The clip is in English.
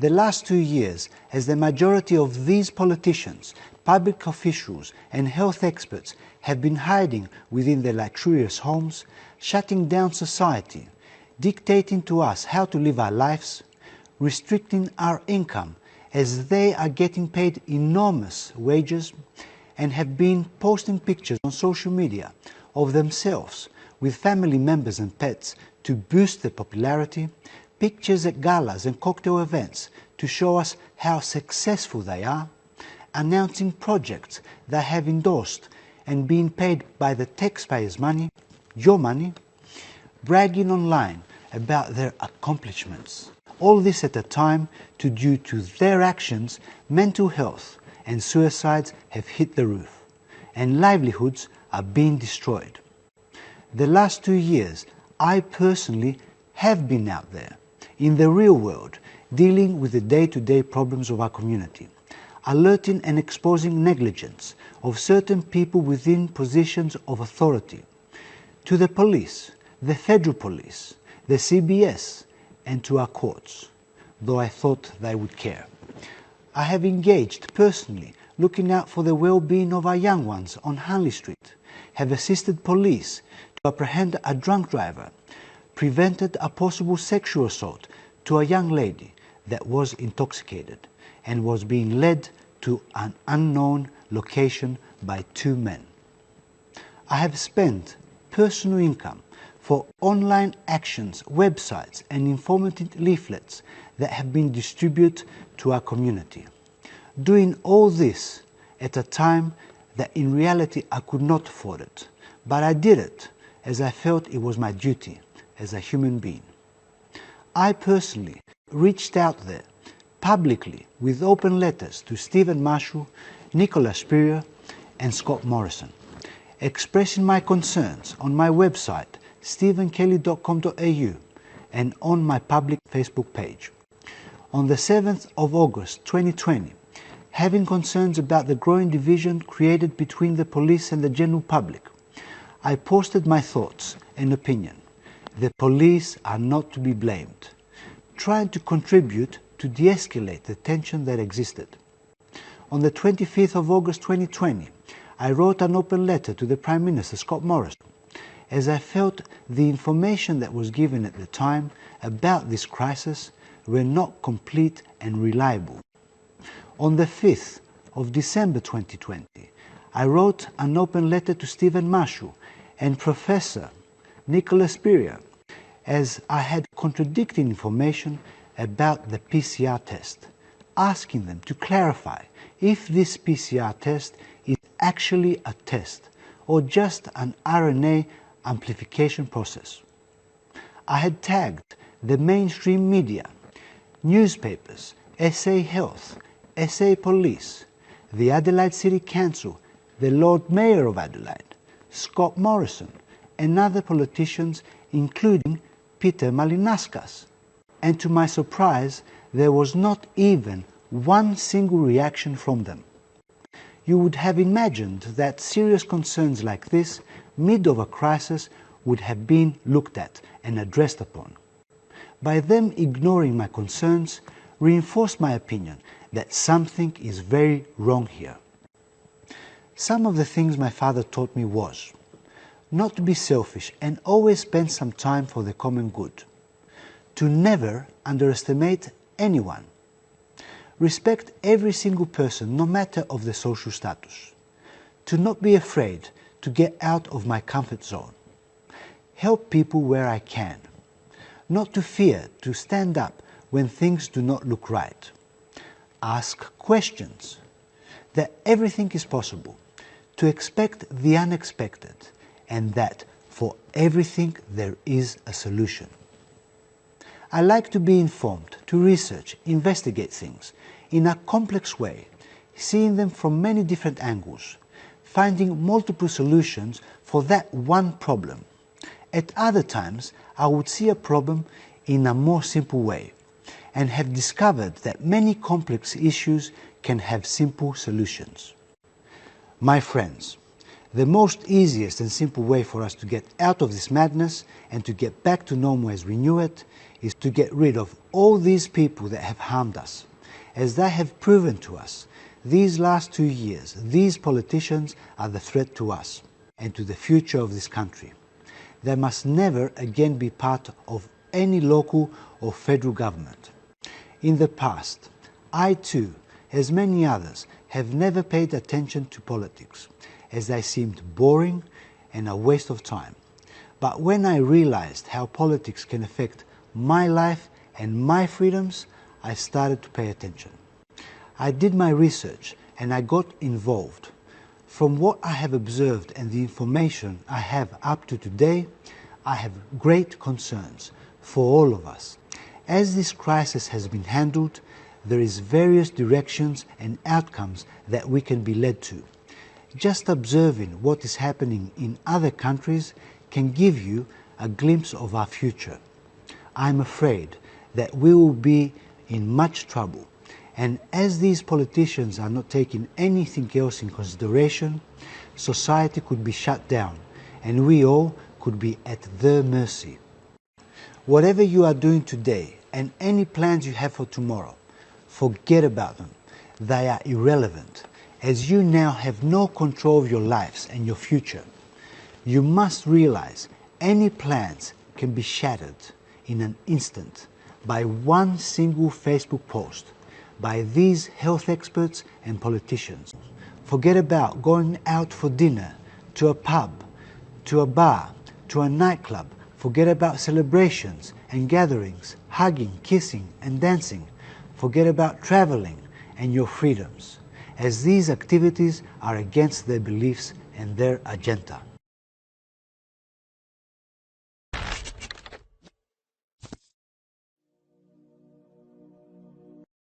the last 2 years, as the majority of these politicians, public officials and health experts have been hiding within their luxurious homes, shutting down society, dictating to us how to live our lives, restricting our income as they are getting paid enormous wages and have been posting pictures on social media of themselves with family members and pets to boost their popularity, pictures at galas and cocktail events to show us how successful they are, announcing projects they have endorsed and being paid by the taxpayers' money, your money, bragging online about their accomplishments. All this at a time due to their actions, mental health and suicides have hit the roof, and livelihoods are being destroyed. The last 2 years, I personally have been out there, in the real world, dealing with the day-to-day problems of our community, alerting and exposing negligence of certain people within positions of authority, to the police, the federal police, the CBS, and to our courts, though I thought they would care. I have engaged personally, looking out for the well-being of our young ones on Hanley Street, have assisted police to apprehend a drunk driver, prevented a possible sexual assault to a young lady that was intoxicated and was being led to an unknown location by 2 men. I have spent personal income for online actions, websites and informative leaflets that have been distributed to our community. Doing all this at a time that in reality I could not afford it, but I did it as I felt it was my duty as a human being. I personally reached out there publicly with open letters to Stephen Marshall, Nicola Spurrier and Scott Morrison, expressing my concerns on my website stephenkelly.com.au and on my public Facebook page. On the 7th of August 2020, having concerns about the growing division created between the police and the general public, I posted my thoughts and opinion. The police are not to be blamed, trying to contribute to de-escalate the tension that existed. On the 25th of August 2020, I wrote an open letter to the Prime Minister, Scott Morrison, as I felt the information that was given at the time about this crisis were not complete and reliable. On the 5th of December 2020, I wrote an open letter to Stephen Marshall and Professor Nicola Spurrier, as I had contradicting information about the PCR test, asking them to clarify if this PCR test is actually a test or just an RNA amplification process. I had tagged the mainstream media, newspapers, SA Health, SA Police, the Adelaide City Council, the Lord Mayor of Adelaide, Scott Morrison, and other politicians, including Peter Malinauskas. And to my surprise, there was not even one single reaction from them. You would have imagined that serious concerns like this, mid of a crisis, would have been looked at and addressed upon. By them ignoring my concerns, reinforced my opinion that something is very wrong here. Some of the things my father taught me was not to be selfish and always spend some time for the common good, to never underestimate anyone, respect every single person no matter of the social status, to not be afraid to get out of my comfort zone, help people where I can, not to fear to stand up when things do not look right, ask questions, that everything is possible, to expect the unexpected, and that for everything there is a solution. I like to be informed, to research, investigate things in a complex way, seeing them from many different angles, finding multiple solutions for that one problem. At other times, I would see a problem in a more simple way and have discovered that many complex issues can have simple solutions. My friends, The most easiest and simple way for us to get out of this madness and to get back to normal as we knew it is to get rid of all these people that have harmed us. As they have proven to us, these last 2 years, these politicians are the threat to us and to the future of this country. They must never again be part of any local or federal government. In the past, I too, as many others, have never paid attention to politics, as they seemed boring and a waste of time. But when I realized how politics can affect my life and my freedoms, I started to pay attention. I did my research and I got involved. From what I have observed and the information I have up to today, I have great concerns for all of us. As this crisis has been handled, there is various directions and outcomes that we can be led to. Just observing what is happening in other countries can give you a glimpse of our future. I'm afraid that we will be in much trouble, and as these politicians are not taking anything else in consideration, society could be shut down and we all could be at their mercy. Whatever you are doing today and any plans you have for tomorrow, forget about them. They are irrelevant, as you now have no control of your lives and your future. You must realize any plans can be shattered in an instant by one single Facebook post by these health experts and politicians. Forget about going out for dinner, to a pub, to a bar, to a nightclub. Forget about celebrations and gatherings, hugging, kissing and dancing. Forget about traveling and your freedoms, as these activities are against their beliefs and their agenda.